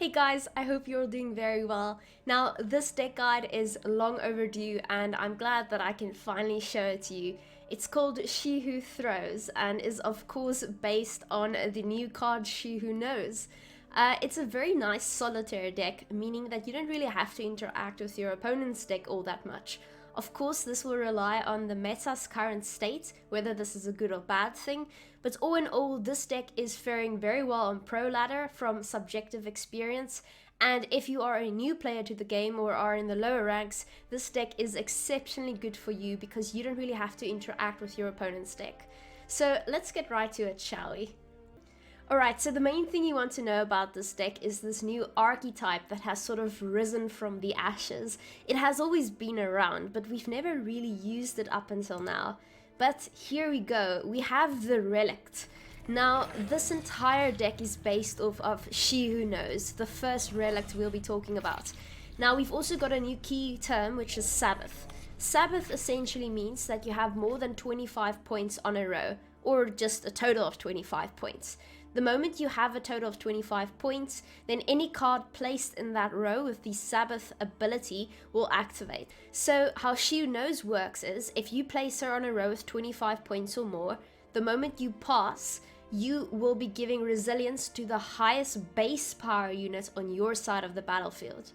Hey guys, I hope you're all doing very well. Now, this deck guide is long overdue and I'm glad that I can finally show it to you. It's called She Who Throws and is of course based on the new card She Who Knows. It's a very nice solitaire deck, meaning that you don't really have to interact with your opponent's deck all that much. Of course, this will rely on the meta's current state, whether this is a good or bad thing, but all in all, this deck is faring very well on Pro Ladder from subjective experience, and if you are a new player to the game or are in the lower ranks, this deck is exceptionally good for you because you don't really have to interact with your opponent's deck. So let's get right to it, shall we? Alright, so the main thing you want to know about this deck is this new archetype that has sort of risen from the ashes. It has always been around, but we've never really used it up until now. But here we go, we have the Relict. Now, this entire deck is based off of She Who Knows, the first Relict we'll be talking about. Now, we've also got a new key term, which is Sabbath. Sabbath essentially means that you have more than 25 points on a row, or just a total of 25 points. The moment you have a total of 25 points, then any card placed in that row with the Sabbath ability will activate. So how She Who Knows works is, if you place her on a row with 25 points or more, the moment you pass, you will be giving resilience to the highest base power unit on your side of the battlefield.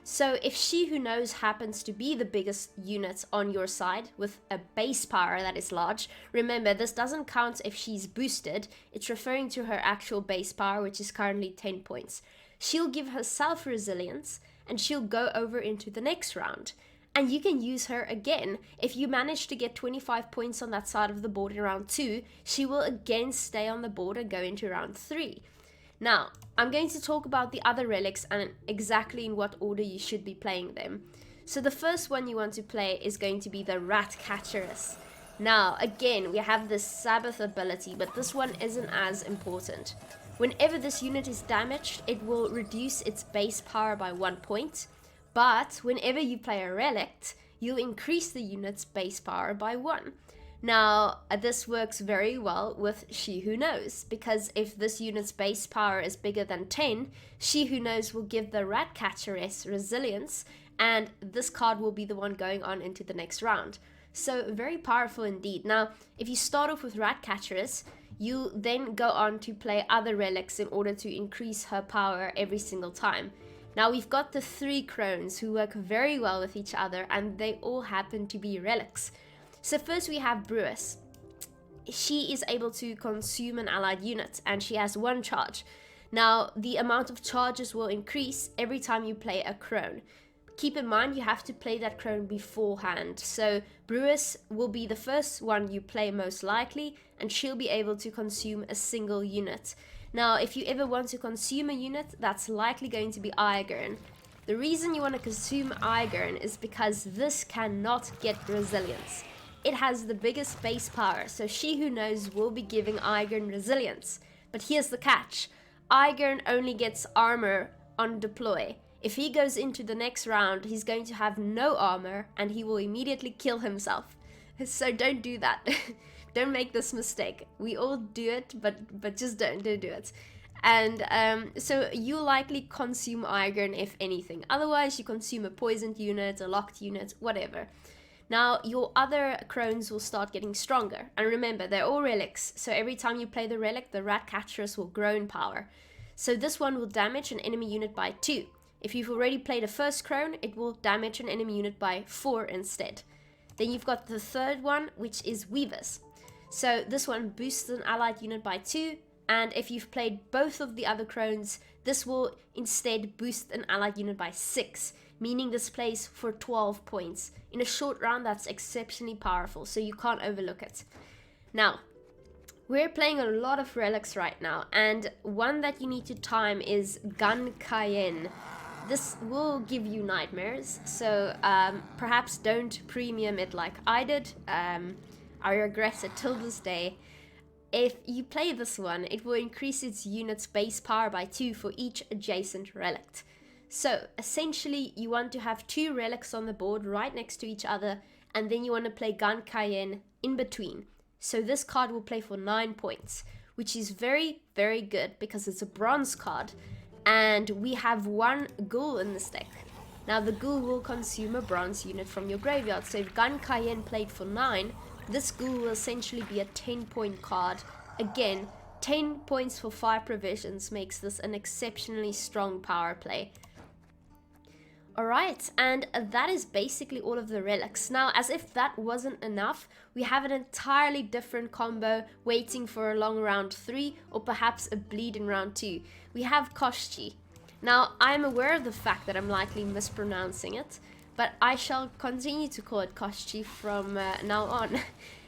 So if She Who Knows happens to be the biggest unit on your side with a base power that is large, remember this doesn't count if she's boosted, it's referring to her actual base power, which is currently 10 points. She'll give herself resilience and she'll go over into the next round. And you can use her again. If you manage to get 25 points on that side of the board in round 2, she will again stay on the board and go into round 3. Now, I'm going to talk about the other relics and exactly in what order you should be playing them. So the first one you want to play is going to be the Ratcatcheress. Now, again, we have this Sabbath ability, but this one isn't as important. Whenever this unit is damaged, it will reduce its base power by 1 point, but whenever you play a relic, you'll increase the unit's base power by 1. Now, this works very well with She Who Knows, because if this unit's base power is bigger than 10, She Who Knows will give the Ratcatcheress resilience, and this card will be the one going on into the next round. So, very powerful indeed. Now, if you start off with Ratcatcheress, you then go on to play other relics in order to increase her power every single time. Now, we've got the 3 crones who work very well with each other, and they all happen to be relics. So first we have Brewis. She is able to consume an allied unit and she has 1 charge. Now the amount of charges will increase every time you play a crone. Keep in mind you have to play that crone beforehand. So Brewis will be the first one you play most likely and she'll be able to consume a single unit. Now if you ever want to consume a unit, that's likely going to be Iron. The reason you want to consume Iron is because this cannot get resilience. It has the biggest base power, so She Who Knows will be giving Iron resilience. But here's the catch. Iron only gets armor on deploy. If he goes into the next round, he's going to have no armor and he will immediately kill himself. So don't do that. Don't make this mistake. We all do it, but just don't do it. And so you likely consume Iron if anything. Otherwise, you consume a poisoned unit, a locked unit, whatever. Now, your other crones will start getting stronger. And remember, they're all relics, so every time you play the relic, the Ratcatcheress will grow in power. So this one will damage an enemy unit by 2. If you've already played a first crone, it will damage an enemy unit by 4 instead. Then you've got the third one, which is Weavers. So this one boosts an allied unit by 2, and if you've played both of the other crones, this will instead boost an allied unit by 6. Meaning this plays for 12 points. In a short round, that's exceptionally powerful, so you can't overlook it. Now, we're playing a lot of relics right now, and one that you need to time is Gun Cayenne. This will give you nightmares, so perhaps don't premium it like I did. I regret it till this day. If you play this one, it will increase its unit's base power by 2 for each adjacent relic. So essentially you want to have 2 relics on the board right next to each other, and then you want to play Gun Cayenne in between. So this card will play for 9 points, which is very, very good because it's a bronze card. And we have one ghoul in this deck. Now the ghoul will consume a bronze unit from your graveyard. So if Gun Cayenne played for 9, this ghoul will essentially be a 10-point card. Again, 10 points for 5 provisions makes this an exceptionally strong power play. Alright, and that is basically all of the relics. Now, as if that wasn't enough, we have an entirely different combo waiting for a long round 3 or perhaps a bleed in round 2. We have Koshchi. Now, I'm aware of the fact that I'm likely mispronouncing it, but I shall continue to call it Koshchi from now on.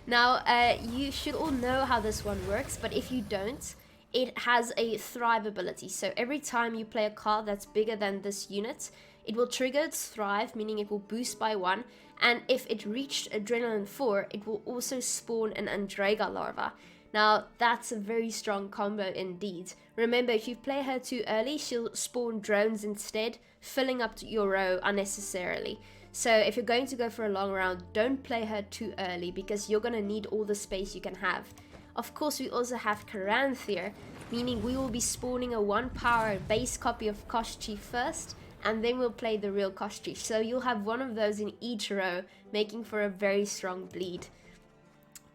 Now, you should all know how this one works, but if you don't, it has a Thrive ability. So every time you play a card that's bigger than this unit, it will trigger its Thrive, meaning it will boost by 1, and if it reached Adrenaline 4, it will also spawn an Andrega larva. Now, that's a very strong combo indeed. Remember, if you play her too early, she'll spawn drones instead, filling up your row unnecessarily. So if you're going to go for a long round, don't play her too early, because you're going to need all the space you can have. Of course, we also have Caranthir, meaning we will be spawning a 1-power base copy of Koshchi first, and then we'll play the real Koshchi. So you'll have one of those in each row, making for a very strong bleed.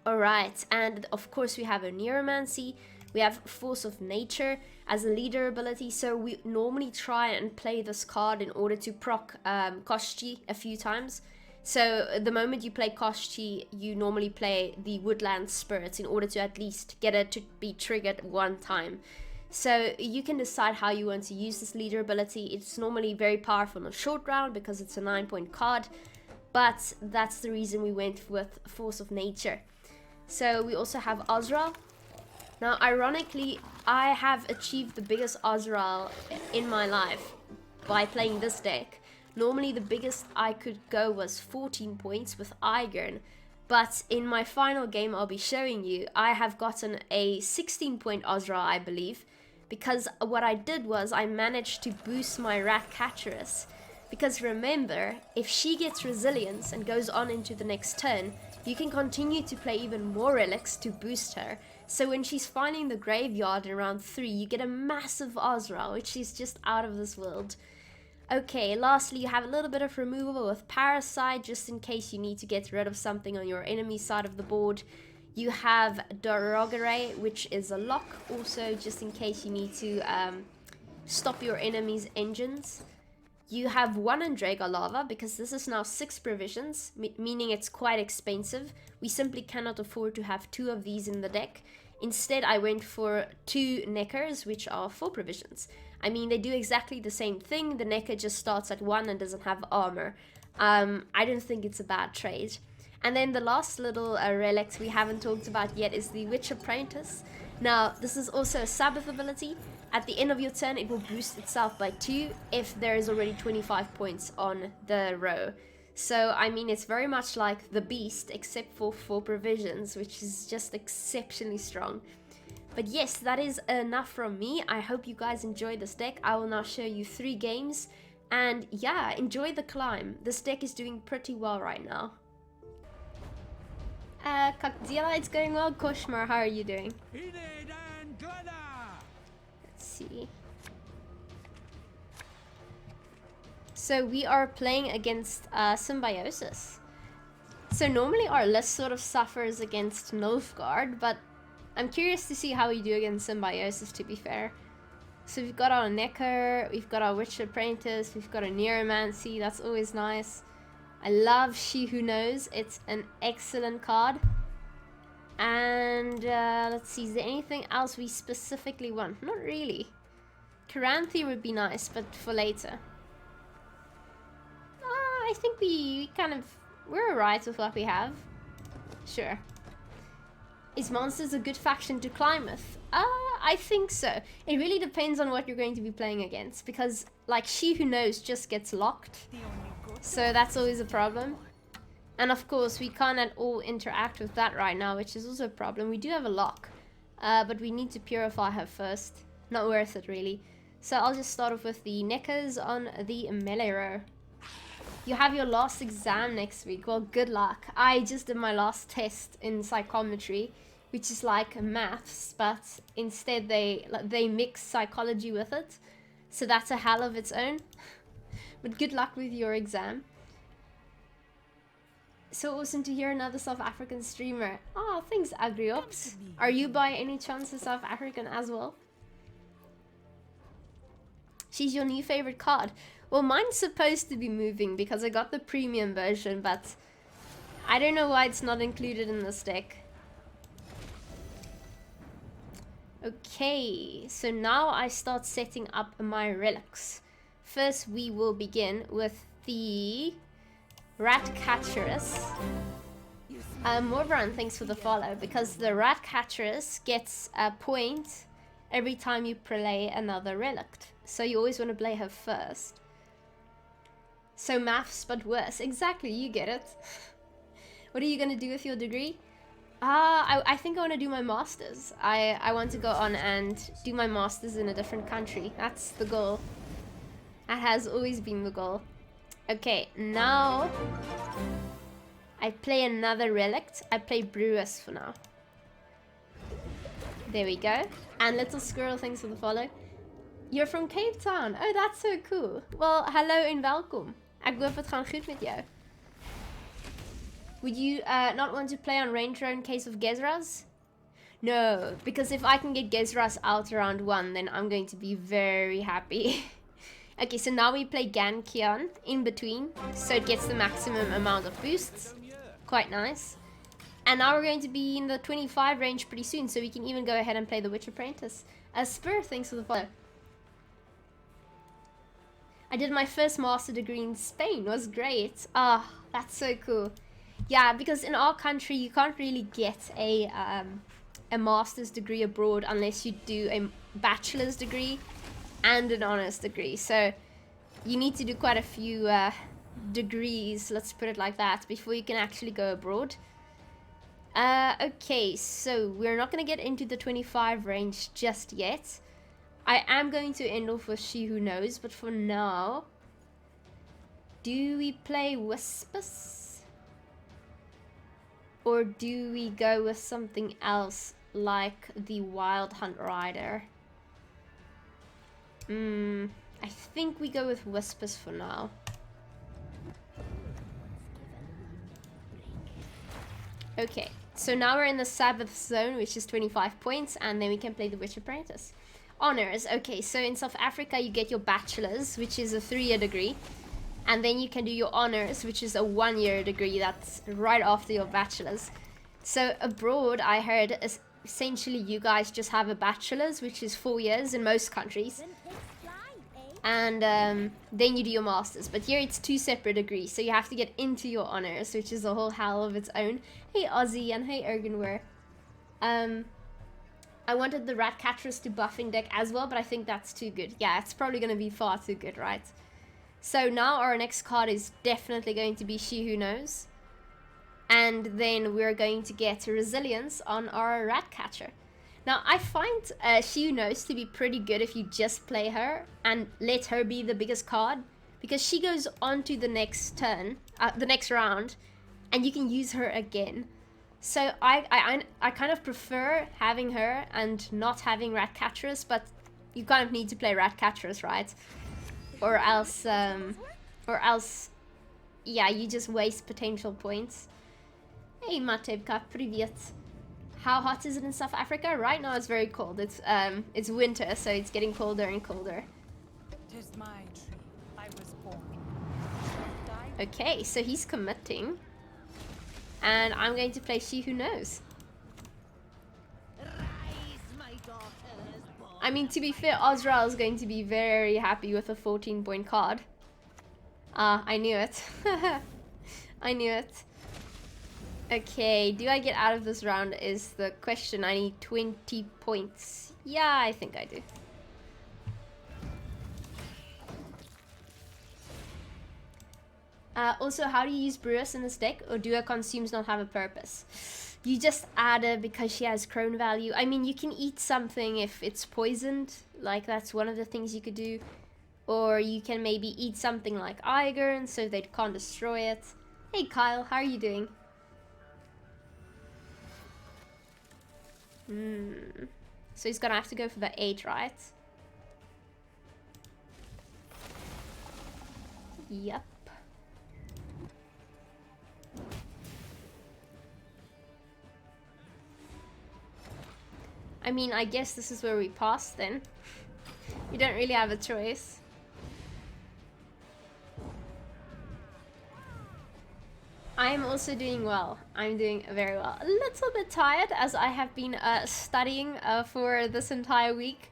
Alright, and of course we have a Neuromancy, we have Force of Nature as a leader ability, so we normally try and play this card in order to proc Koshchi a few times. So the moment you play Koshchi, you normally play the Woodland Spirits in order to at least get it to be triggered one time. So you can decide how you want to use this leader ability. It's normally very powerful in a short round because it's a 9-point card, but that's the reason we went with Force of Nature. So we also have Azra. Now, ironically, I have achieved the biggest Azra in my life by playing this deck. Normally, the biggest I could go was 14 points with Igern, but in my final game I'll be showing you, I have gotten a 16-point Azra, I believe, because what I did was I managed to boost my Ratcatcheress. Because remember, if she gets resilience and goes on into the next turn, you can continue to play even more relics to boost her. So when she's finding the graveyard in round 3, you get a massive Azra, which is just out of this world. Okay, lastly, you have a little bit of removal with Parasite, just in case you need to get rid of something on your enemy side of the board. You have Dorogare, which is a lock, also just in case you need to stop your enemy's engines. You have one Andrega Lava, because this is now 6 provisions, meaning it's quite expensive. We simply cannot afford to have 2 of these in the deck. Instead, I went for 2 Neckers, which are 4 provisions. I mean, they do exactly the same thing. The Necker just starts at 1 and doesn't have armor. I don't think it's a bad trade. And then the last little relic we haven't talked about yet is the Witch Apprentice. Now, this is also a Sabbath ability. At the end of your turn, it will boost itself by 2 if there is already 25 points on the row. So, I mean, it's very much like the Beast, except for 4 provisions, which is just exceptionally strong. But yes, that is enough from me. I hope you guys enjoyed this deck. I will now show you 3 games. And yeah, enjoy the climb. This deck is doing pretty well right now. Kakdila, it's going well. Koshmar, how are you doing? Let's see. So we are playing against Symbiosis. So normally our list sort of suffers against Nilfgaard, but I'm curious to see how we do against Symbiosis, to be fair. So we've got our Necker, we've got our Witch Apprentice, we've got a Neuromancy, that's always nice. I love She Who Knows, it's an excellent card. And let's see, is there anything else we specifically want? Not really. Caranthir would be nice, but for later. I think we're alright with what we have. Sure. Is Monsters a good faction to climb with? I think so. It really depends on what you're going to be playing against, because like She Who Knows just gets locked. So that's always a problem. And of course, we can't at all interact with that right now, which is also a problem. We do have a lock, but we need to purify her first. Not worth it, really. So I'll just start off with the Neckers on the melee row. You have your last exam next week. Well, good luck. I just did my last test in psychometry, which is like maths, but instead they mix psychology with it. So that's a hell of its own. But good luck with your exam. So awesome to hear another South African streamer. Oh, thanks, Agriops. Are you by any chance a South African as well? She's your new favorite card. Well, mine's supposed to be moving because I got the premium version, but I don't know why it's not included in this deck. Okay, so now I start setting up my relics. First, we will begin with the Ratcatcherus. Morbrand, thanks for the follow, because the Ratcatcherus gets a point every time you play another relic. So you always want to play her first. So maths, but worse. Exactly, you get it. What are you going to do with your degree? I think I want to do my masters. I want to go on and do my masters in a different country. That's the goal. That has always been the goal. Okay, now I play another relic. I play Brewers for now. There we go. And Little Squirrel, thanks for the follow. You're from Cape Town. Oh, that's so cool. Well, hello en welkom. Ek hoop het gaan goed met jou. Would you not want to play on Ranger in case of Gezras? No, because if I can get Gezras out around 1, then I'm going to be very happy. Okay, so now we play Gankion in between, so it gets the maximum amount of boosts. Quite nice. And now we're going to be in the 25 range pretty soon, so we can even go ahead and play the Witch Apprentice. Spur, thanks for the follow. I did my first master degree in Spain. It was great. Ah, oh, that's so cool. Yeah, because in our country you can't really get a master's degree abroad unless you do a bachelor's degree and an honors degree. So you need to do quite a few degrees, let's put it like that, before you can actually go abroad. Okay, so we're not going to get into the 25 range just yet. I am going to end off with She Who Knows, but for now, do we play Whispers? Or do we go with something else like the Wild Hunt Rider? I think we go with Whispers for now. Okay, so now we're in the Sabbath zone, which is 25 points, and then we can play the Witch Apprentice. Honors. Okay, so in South Africa you get your bachelor's, which is a 3-year degree, and then you can do your honors, which is a 1-year degree. That's right after your bachelor's. So abroad, I heard essentially you guys just have a bachelor's, which is 4 years in most countries, and then you do your master's. But here it's 2 separate degrees, so you have to get into your honors, which is a whole hell of its own. Hey Ozzy, and hey Ergenware. I wanted the Ratcatcherus to buff in deck as well, but I think that's too good. Yeah, it's probably going to be far too good, right? So now our next card is definitely going to be She Who Knows. And then we're going to get Resilience on our Ratcatcher. Now, I find She Who Knows to be pretty good if you just play her and let her be the biggest card, because she goes on to the next turn, the next round, and you can use her again. So I kind of prefer having her and not having Ratcatcherus, but you kind of need to play Ratcatcherus, right? Or else, yeah, you just waste potential points. Hey Matevka, привет. How hot is it in South Africa? Right now it's very cold. It's winter, so it's getting colder and colder. 'Tis my tree. I was born. Okay, so he's committing. And I'm going to play She Who Knows. I mean, to be fair, Azra is going to be very happy with a 14-point card. I knew it. I knew it. Okay, do I get out of this round is the question. I need 20 points. Yeah, I think I do. Also, how do you use Brewers in this deck? Or do her consumes not have a purpose? You just add her because she has crone value. I mean, you can eat something if it's poisoned. Like, that's one of the things you could do. Or you can maybe eat something like Iron so they can't destroy it. Hey Kyle, how are you doing? So he's gonna have to go for the 8, right? Yep. I mean, I guess this is where we pass then. You don't really have a choice. I'm also doing well. I'm doing very well. A little bit tired as I have been studying for this entire week.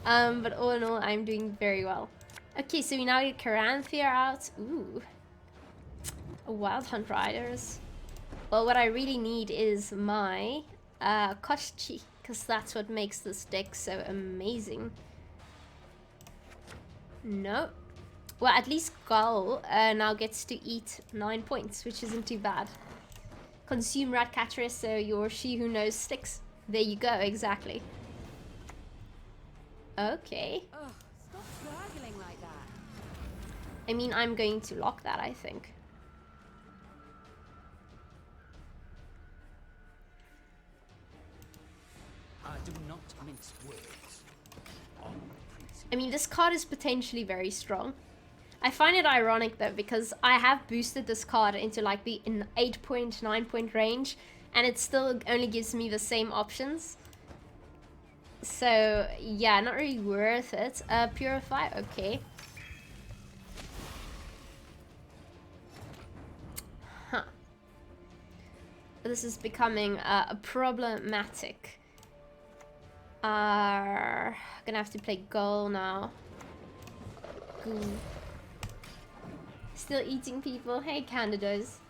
But all in all, I'm doing very well. Okay, so we now get Caranthea out. Ooh. Wild Hunt Riders. Well, what I really need is my Koshchi, because that's what makes this deck so amazing. No. Well, at least Gull now gets to eat 9 points, which isn't too bad. Consume Ratcatcher, so your She Who Knows sticks. There you go, exactly. Okay. Ugh, stop gargling like that. I mean, I'm going to lock that, I think. I do not mince words. I mean, this card is potentially very strong. I find it ironic though, because I have boosted this card into like the 8-point, 9-point range, and it still only gives me the same options. So yeah, not really worth it. Purify, okay. Huh. This is becoming problematic. Gonna have to play goal now. Goo. Still eating people. Hey, Candidos.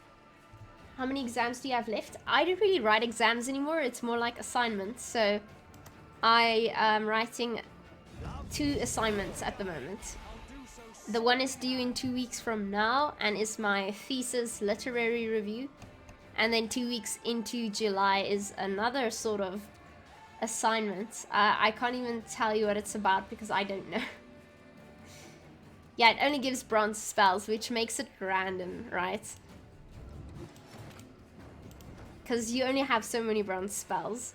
How many exams do you have left? I don't really write exams anymore. It's more like assignments. So I am writing 2 assignments at the moment. The one is due in 2 weeks from now and is my thesis literary review. And then 2 weeks into July is another sort of assignment. I can't even tell you what it's about because I don't know. Yeah, it only gives bronze spells, which makes it random, right? Because you only have so many bronze spells.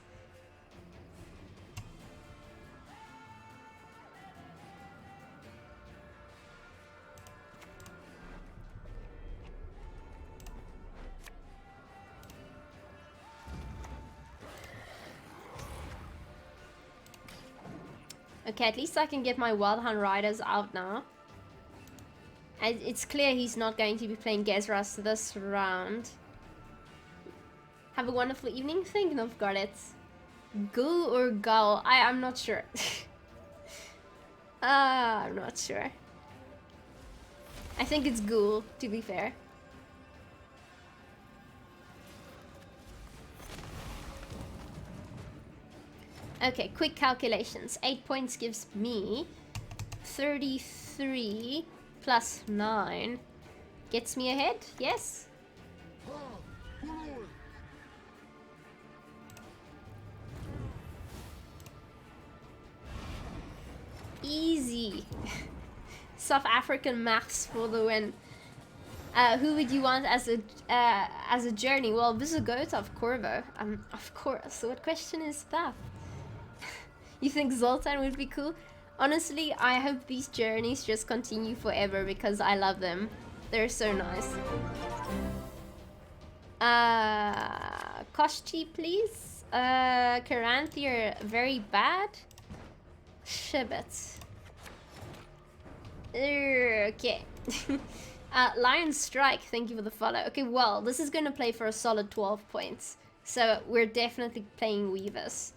Okay, at least I can get my Wild Hunt Riders out now. And it's clear he's not going to be playing Gezras this round. Have a wonderful evening. Thinking of got it. Ghoul or Gull? I'm not sure. I'm not sure. I think it's Ghoul, to be fair. Okay, quick calculations. 8 points gives me 33 plus 9. Gets me ahead, yes? Easy. South African maths for the win. Who would you want as a journey? Well, Visigoth of Corvo. Of course. What question is that? You think Zoltan would be cool? Honestly, I hope these journeys just continue forever because I love them. They're so nice. Koshchi, please. Caranthea, very bad. Shibbit. Okay. Lion Strike, thank you for the follow. Okay, well, this is gonna play for a solid 12 points. So we're definitely playing Weavers.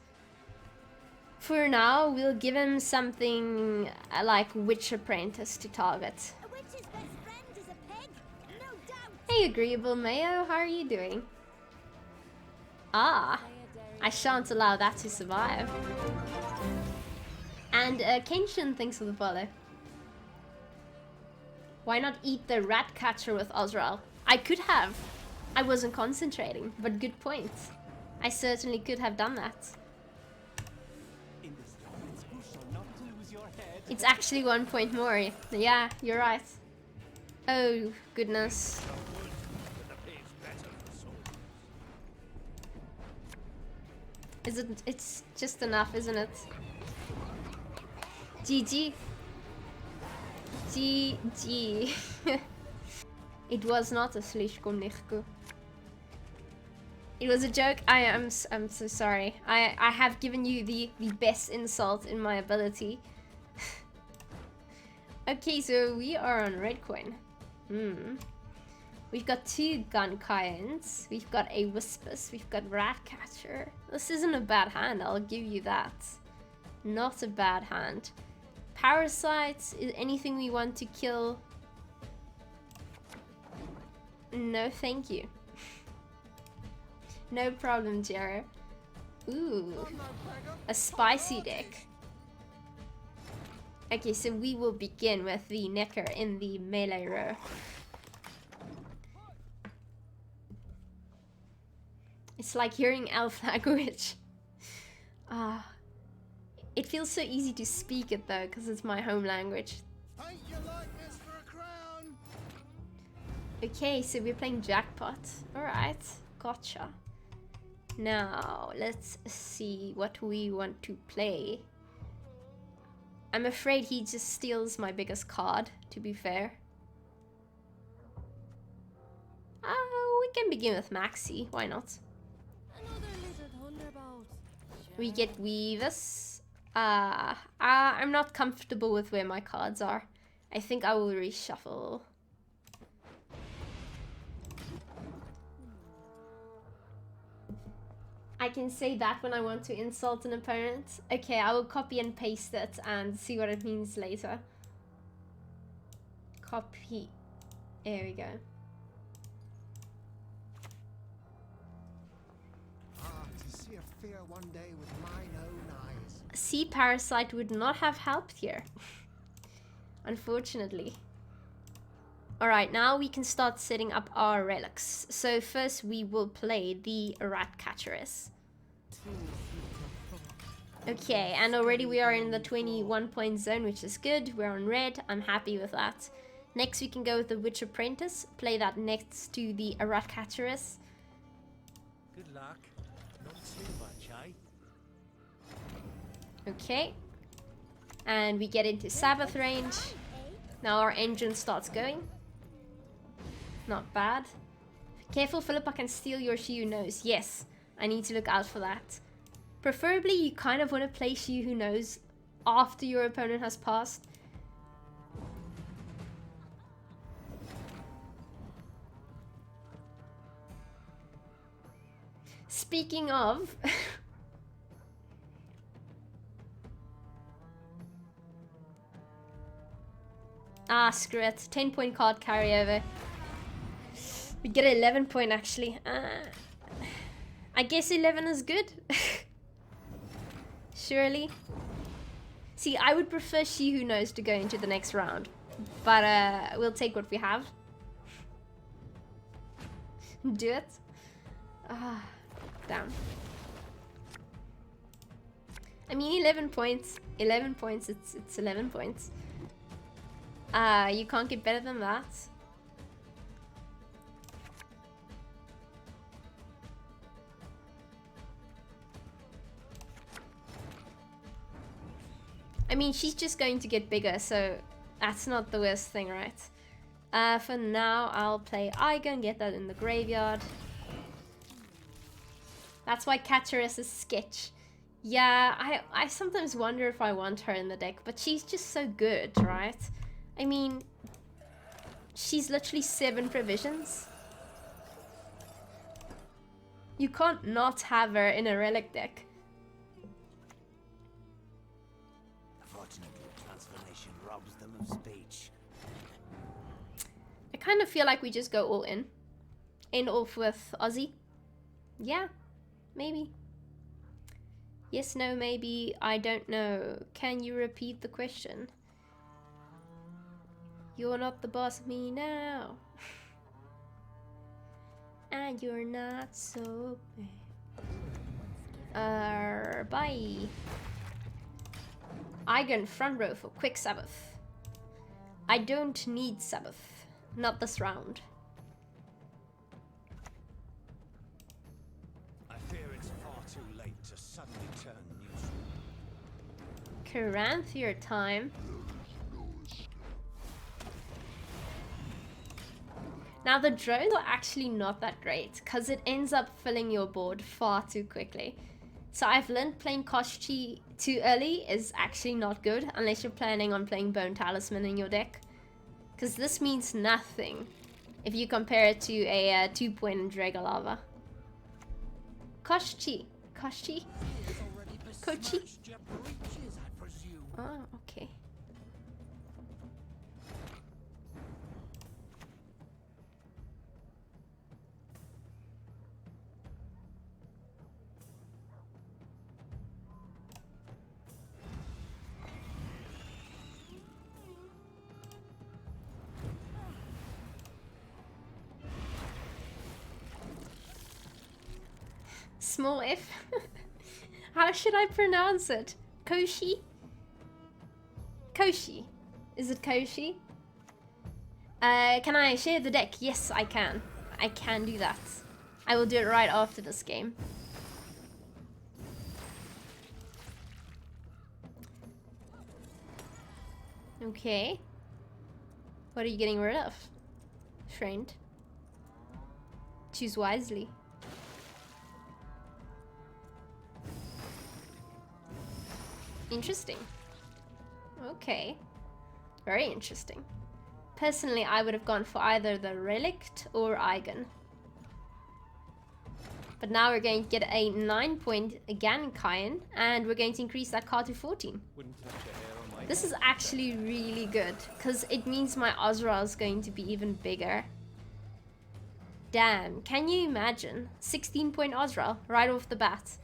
For now, we'll give him something like Witch Apprentice to target. A witch's best friend is a pig, no doubt. Hey, Agreeable Mayo, how are you doing? Ah, I shan't allow that to survive. And Kenshin, thanks for the follow. Why not eat the rat catcher with Azrael? I could have. I wasn't concentrating, but good point. I certainly could have done that. It's actually 1 point more. Yeah, you're right. Oh, goodness. It's just enough, isn't it? GG. GG. It was not a slishkom nichku. It was a joke. I'm so sorry. I have given you the best insult in my ability. Okay, so we are on red coin. We've got 2 gun Kyans. We've got a Wispus. We've got Ratcatcher. This isn't a bad hand, I'll give you that. Not a bad hand. Parasites is anything we want to kill. No, thank you. No problem, Jero. Ooh, a spicy deck. Okay, so we will begin with the Necker in the melee row. It's like hearing elf language. It feels so easy to speak it though, because it's my home language. Okay, so we're playing Jackpot. Alright, gotcha. Now, let's see what we want to play. I'm afraid he just steals my biggest card, to be fair. We can begin with Maxi, why not? We get Weavers. I'm not comfortable with where my cards are. I think I will reshuffle. I can say that when I want to insult an opponent. Okay, I will copy and paste it and see what it means later. Copy. There we go. To see a fear one day with mine own eyes. Sea Parasite would not have helped here. Unfortunately. Alright, now we can start setting up our relics. So first we will play the Ratcatcheress. Okay, and already we are in the 21 point zone, which is good. We're on red, I'm happy with that. Next we can go with the Witch Apprentice. Play that next to the Ratcatcheress. Good luck. Not too much, eh? Okay. And we get into Sabbath range. Now our engine starts going. Not bad. Careful, Philip, I can steal your She Who Knows. Yes, I need to look out for that. Preferably, you kind of want to play She Who Knows after your opponent has passed. Speaking of... screw it. 10 point card carryover. We get 11 point actually. I guess 11 is good. Surely. See, I would prefer She Who Knows to go into the next round. But we'll take what we have. Do it. Damn. I mean, 11 points. 11 points, it's 11 points. You can't get better than that. I mean, she's just going to get bigger, so that's not the worst thing, right? For now, I'll play Iga and get that in the graveyard. That's why Catcheress is sketch. Yeah, I sometimes wonder if I want her in the deck, but she's just so good, right? I mean, she's literally 7 provisions. You can't not have her in a relic deck. Unfortunately, transformation robs them of speech. I kind of feel like we just go all in. In off with Ozzy. Yeah, maybe. Yes, no, maybe. I don't know. Can you repeat the question? You're not the boss of me now. And you're not so bad. Bye. Eigen front row for quick Sabbath. I don't need Sabbath. Not this round. I fear it's far too late to suddenly turn neutral. Now the drones are actually not that great because it ends up filling your board far too quickly. So I've learned playing Koshchi too early is actually not good unless you're planning on playing Bone Talisman in your deck. Because this means nothing if you compare it to a 2-point Dragalava. Koshchi. Koshchi? Kochi? Oh, okay. Small F? How should I pronounce it? Koshi? Koshi. Is it Koshi? Can I share the deck? Yes, I can. I can do that. I will do it right after this game. Okay. What are you getting rid of? Friend. Choose wisely. Interesting. Okay. Very interesting. Personally, I would have gone for either the Relict or Eigen. But now we're going to get a 9-point Gankayan, and we're going to increase that card to 14. This is actually really good, because it means my Azra is going to be even bigger. Damn, can you imagine? 16-point Azra right off the bat.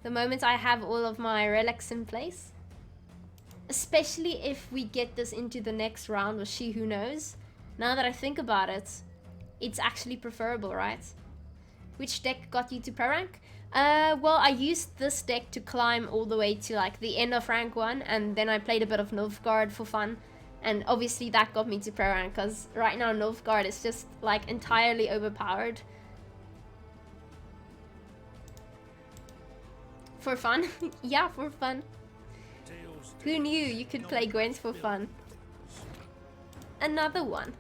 The moment I have all of my relics in place. Especially if we get this into the next round with She Who Knows. Now that I think about it, it's actually preferable, right? Which deck got you to pro rank? Well, I used this deck to climb all the way to like the end of rank 1, and then I played a bit of Nilfgaard for fun. And obviously that got me to pro rank, because right now Nilfgaard is just like entirely overpowered. For fun? Yeah, for fun. Who knew you could play Gwent for fun? Another one.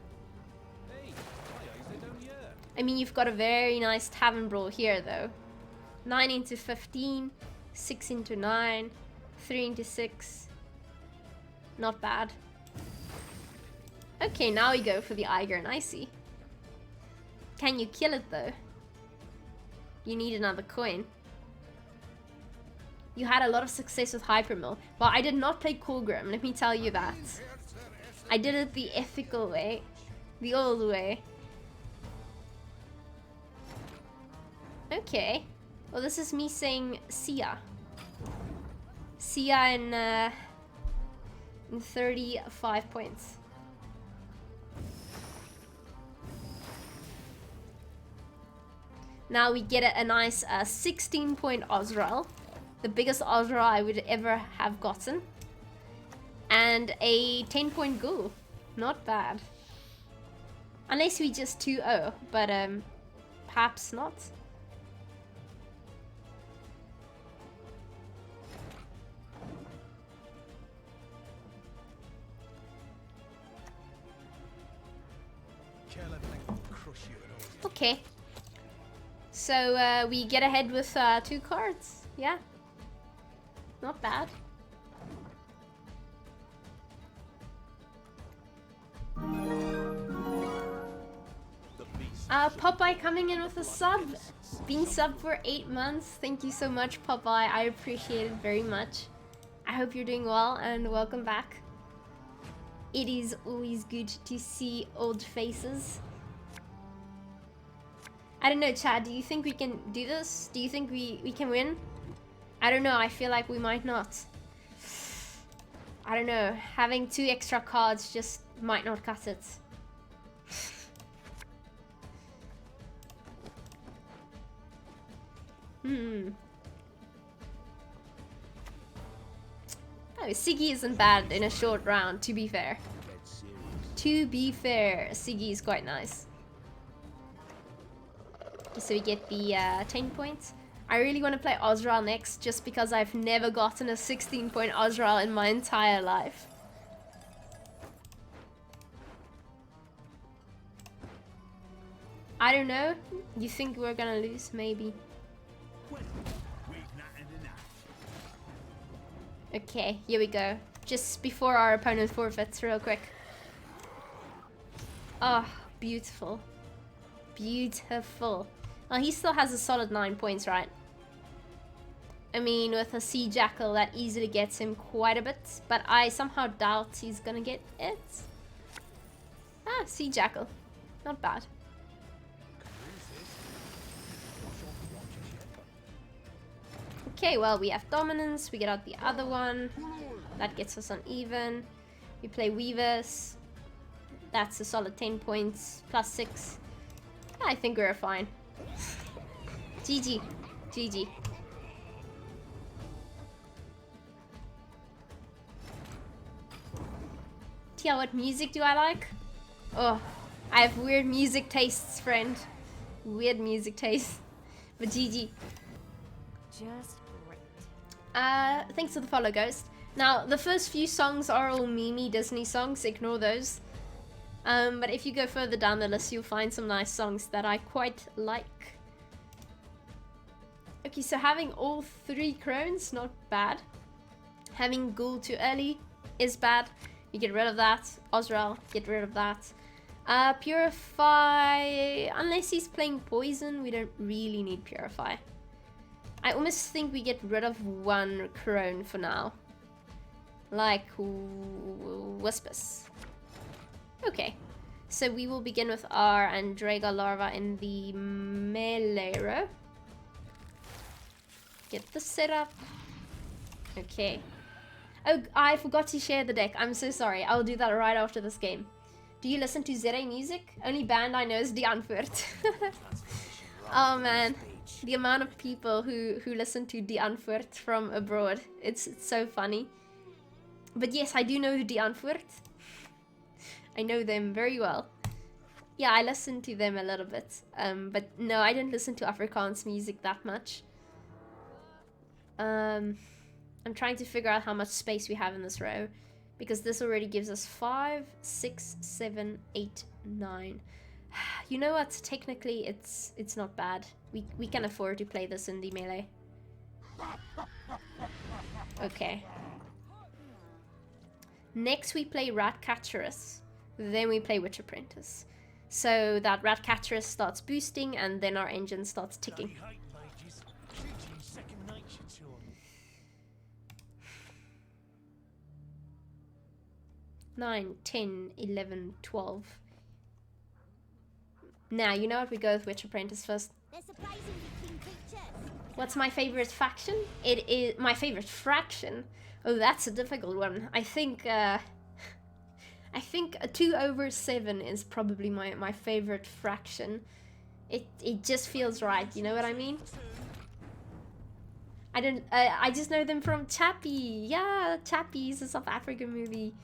I mean, you've got a very nice Tavern Brawl here though. 9 into 15, 6 into 9, 3 into 6. Not bad. Okay, now we go for the Eiger and Icy. Can you kill it though? You need another coin. You had a lot of success with Hypermill. Well, I did not play Colgrim, let me tell you that. I did it the ethical way. The old way. Okay. Well, this is me saying Sia. Sia in 35 points. Now we get a nice 16-point Osral. The biggest Azra I would ever have gotten. And a 10-point Ghoul. Not bad. Unless we just 2-0, but perhaps not. Okay. So we get ahead with 2 cards. Yeah. Not bad. Popeye coming in with a sub. Being sub for 8 months. Thank you so much, Popeye. I appreciate it very much. I hope you're doing well and welcome back. It is always good to see old faces. I don't know, Chad, do you think we can do this? Do you think we can win? I don't know, I feel like we might not. I don't know, having 2 extra cards just might not cut it. Oh, Siggy isn't bad in a short round, to be fair. To be fair, Siggy is quite nice. So we get the 10 points. I really want to play Azrael next, just because I've never gotten a 16-point Azrael in my entire life. I don't know. You think we're gonna lose? Maybe. Okay, here we go. Just before our opponent forfeits real quick. Oh, beautiful. Beautiful. Well, he still has a solid 9 points, right? I mean, with a Sea Jackal, that easily gets him quite a bit. But I somehow doubt he's gonna get it. Ah, Sea Jackal. Not bad. Okay, well, we have Dominance. We get out the other one. That gets us uneven. We play Weavers. That's a solid 10 points. Plus 6. I think we're fine. GG. GG. Tia, what music do I like? Oh, I have weird music tastes, friend. Weird music tastes. But GG. Just great. Thanks for the follow, Ghost. Now, the first few songs are all Mimi Disney songs. Ignore those. But if you go further down the list, you'll find some nice songs that I quite like. Okay, so having all 3 crones, not bad. Having Ghoul too early is bad. You get rid of that. Azra, get rid of that. Purify, unless he's playing Poison, we don't really need Purify. I almost think we get rid of 1 crone for now. Like Whispers. Okay, so we will begin with our Andrega Larva in the melee row. Get the setup. Okay. Oh, I forgot to share the deck. I'm so sorry. I'll do that right after this game. Do you listen to ZA music? Only band I know is Die Antwoord. Oh man, the amount of people who listen to Die Antwoord from abroad. It's so funny. But yes, I do know Die Antwoord. I know them very well. Yeah, I listen to them a little bit. But no, I don't listen to Afrikaans music that much. I'm trying to figure out how much space we have in this row, because this already gives us 5, 6, 7, 8, 9. You know what? Technically, it's not bad. We can afford to play this in the melee. Okay. Next we play Ratcatcherus. Then we play Witch Apprentice. So that Ratcatcherus starts boosting, and then our engine starts ticking. 9, 10, 11, 12. Now, you know what? We go with Witch Apprentice first. They're surprisingly clean creatures. What's my favorite faction? It is my favorite fraction. Oh, that's a difficult one. I think a 2/7 is probably my favorite fraction. It just feels right. You know what I mean? I just know them from Chappie. Yeah, Chappie is a South African movie.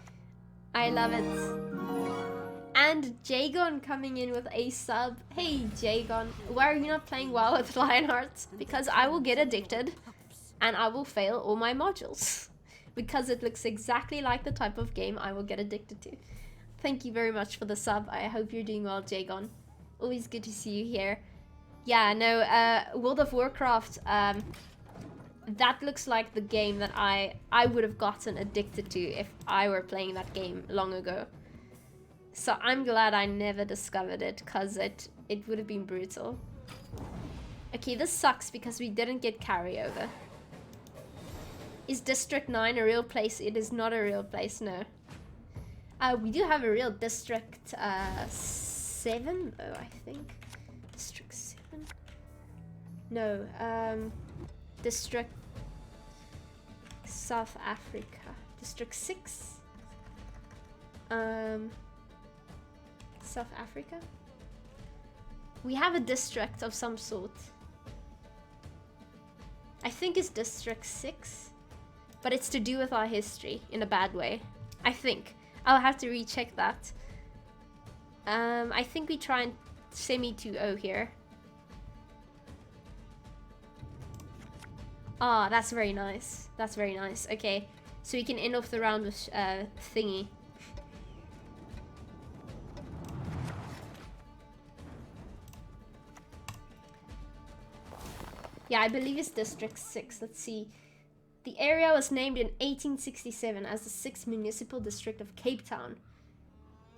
I love it. And Jagon coming in with a sub. Hey Jagon, why are you not playing WoW with Lionheart? Because I will get addicted and I will fail all my modules. Because it looks exactly like the type of game I will get addicted to. Thank you very much for the sub. I hope you're doing well, Jagon. Always good to see you here. Yeah, no, World of Warcraft, that looks like the game that I would have gotten addicted to if I were playing that game long ago. So I'm glad I never discovered it, because it would have been brutal. Okay, this sucks because we didn't get carryover. Is District 9 a real place? It is not a real place, no. We do have a real District 7, though, I think. District 7? No, District South Africa. District 6? South Africa? We have a district of some sort. I think it's District 6. But it's to do with our history in a bad way. I think. I'll have to recheck that. I think we try and semi 2-0 here. Ah, that's very nice. That's very nice. Okay, so we can end off the round with thingy. Yeah, I believe it's District 6. Let's see. The area was named in 1867 as the 6th municipal district of Cape Town.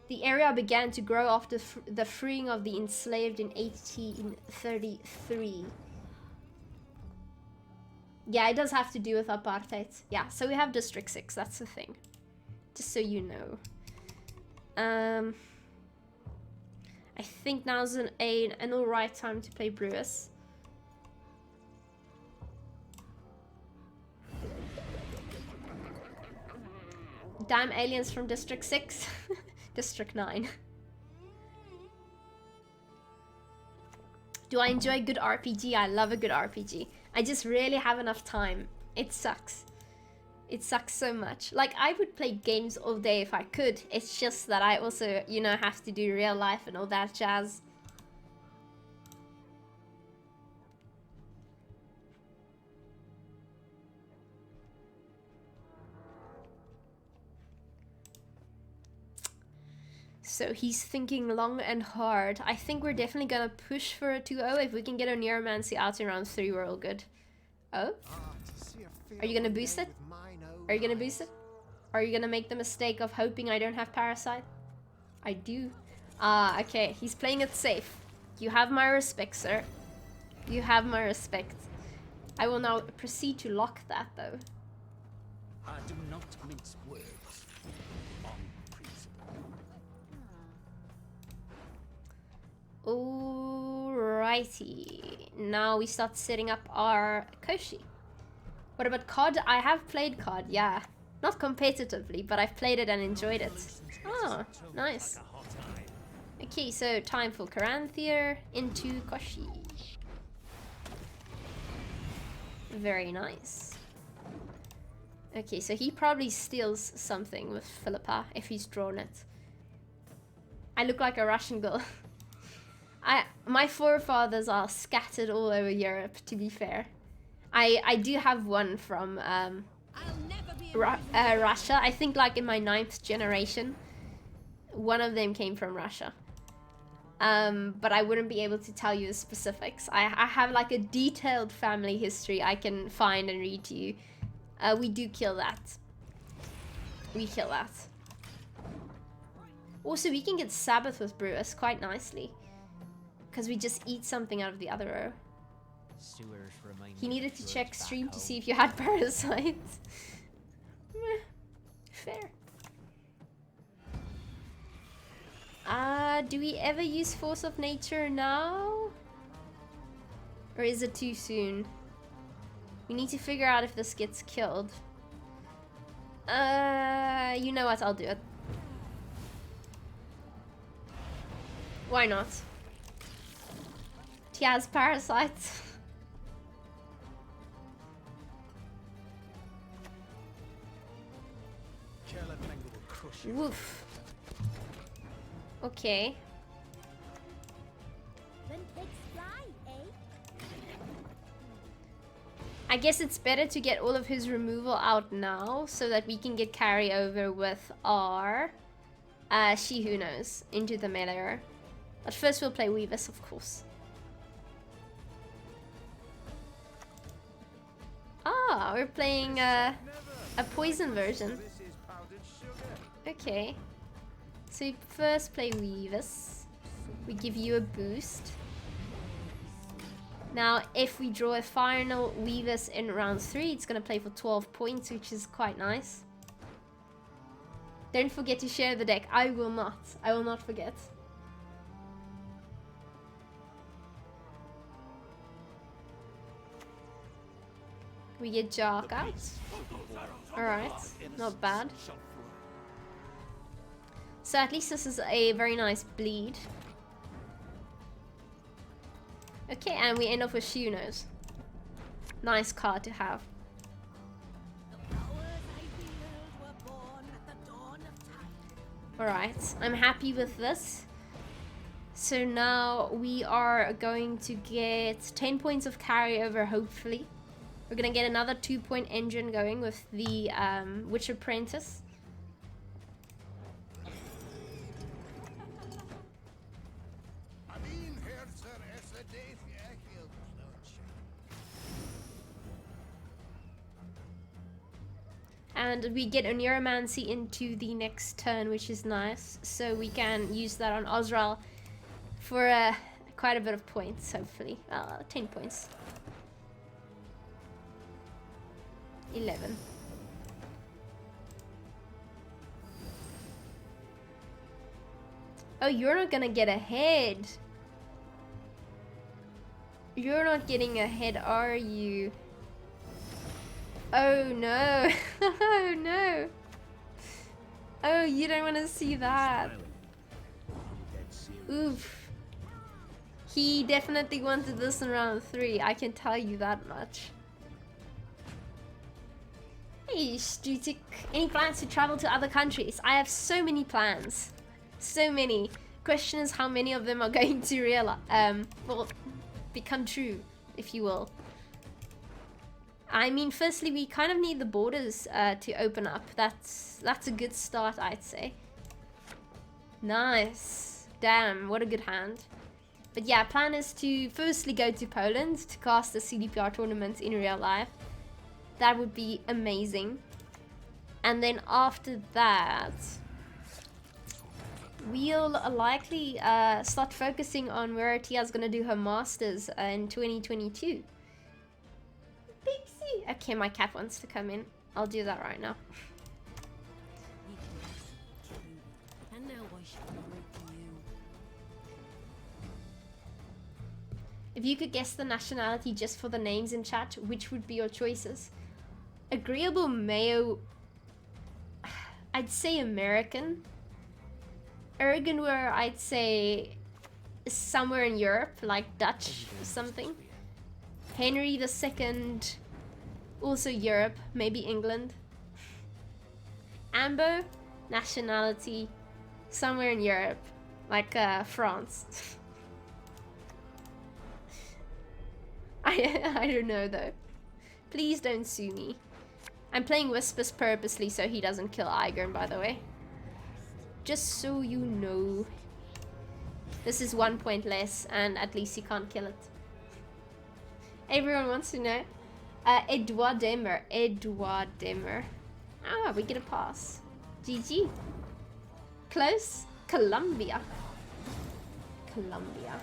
The area began to grow after the freeing of the enslaved in 1833. Yeah, it does have to do with apartheid. Yeah, so we have District 6, that's the thing. Just so you know. I think now's an alright time to play Brewers. Damn aliens from District 6. District 9. Do I enjoy a good RPG? I love a good RPG. I just rarely have enough time. It sucks. It sucks so much. Like, I would play games all day if I could. It's just that I also, you know, have to do real life and all that jazz. So he's thinking long and hard. I think we're definitely gonna push for a 2-0. If we can get a Neuromancy out in round 3, we're all good. Oh? Are you gonna boost it? Are you gonna boost it? Are you gonna make the mistake of hoping I don't have Parasite? I do. Ah, okay. He's playing it safe. You have my respect, sir. You have my respect. I will now proceed to lock that, though. I do not mince words on principle. Alrighty. Now we start setting up our Koshi. What about COD? I have played COD, yeah. Not competitively, but I've played it and enjoyed it. Oh, nice. Okay, so time for Karanthier into Koshi. Very nice. Okay, so he probably steals something with Philippa if he's drawn it. I look like a Russian girl. My forefathers are scattered all over Europe, to be fair. I do have one from Russia. I think like in my 9th generation, one of them came from Russia. But I wouldn't be able to tell you the specifics. I have like a detailed family history I can find and read to you. We do kill that. We kill that. Also, we can get Sabbath with Brewers quite nicely. Because we just eat something out of the other row. He needed to check stream to see if you had Parasites. Fair. Do we ever use Force of Nature now? Or is it too soon? We need to figure out if this gets killed. You know what? I'll do it. Why not? He has Parasites. Woof. Okay. Then pigs fly, eh? I guess it's better to get all of his removal out now so that we can get carryover with our She Who Knows into the melee. But first we'll play Weavis, of course. Ah, we're playing a poison version. Okay. So we first play Weavis. We give you a boost. Now, if we draw a final Weavis in round 3, it's gonna play for 12 points, which is quite nice. Don't forget to share the deck. I will not. I will not forget. We get Jark out. Alright, not bad. So at least this is a very nice bleed. Okay, and we end off with She Who Knows. Nice card to have. Alright, I'm happy with this. So now we are going to get 10 points of carryover, hopefully. We're gonna get another 2-point engine going with the Witch Apprentice. and we get a Neuromancy into the next turn, which is nice. So we can use that on Azra for quite a bit of points, hopefully. 10 points. 11. Oh, you're not gonna get ahead. You're not getting ahead, are you? Oh no. Oh no. Oh, you don't want to see that. Oof. He definitely wanted this in round 3. I can tell you that much. Hey, Stutik. Any plans to travel to other countries? I have so many plans. So many. Question is how many of them are going to well, become true, if you will. I mean, firstly, we kind of need the borders to open up. That's a good start, I'd say. Nice. Damn, what a good hand. But yeah, plan is to firstly go to Poland to cast the CDPR tournament in real life. That would be amazing. And then after that, we'll likely start focusing on where Tia's gonna do her masters in 2022. Pixie! Okay, my cat wants to come in. I'll do that right now. And now I shall wait for you. If you could guess the nationality just for the names in chat, which would be your choices? Agreeable Mayo, I'd say American. Ergenwer, I'd say somewhere in Europe, like Dutch or something. Henry II, also Europe, maybe England. Amber, nationality, somewhere in Europe, like France. I don't know though. Please don't sue me. I'm playing Whispers purposely so he doesn't kill Igern, by the way. Just so you know. This is 1 point less, and at least he can't kill it. Everyone wants to know. Edouard Demer. Edouard Demer. Ah, we get a pass. GG. Close. Colombia. Colombia.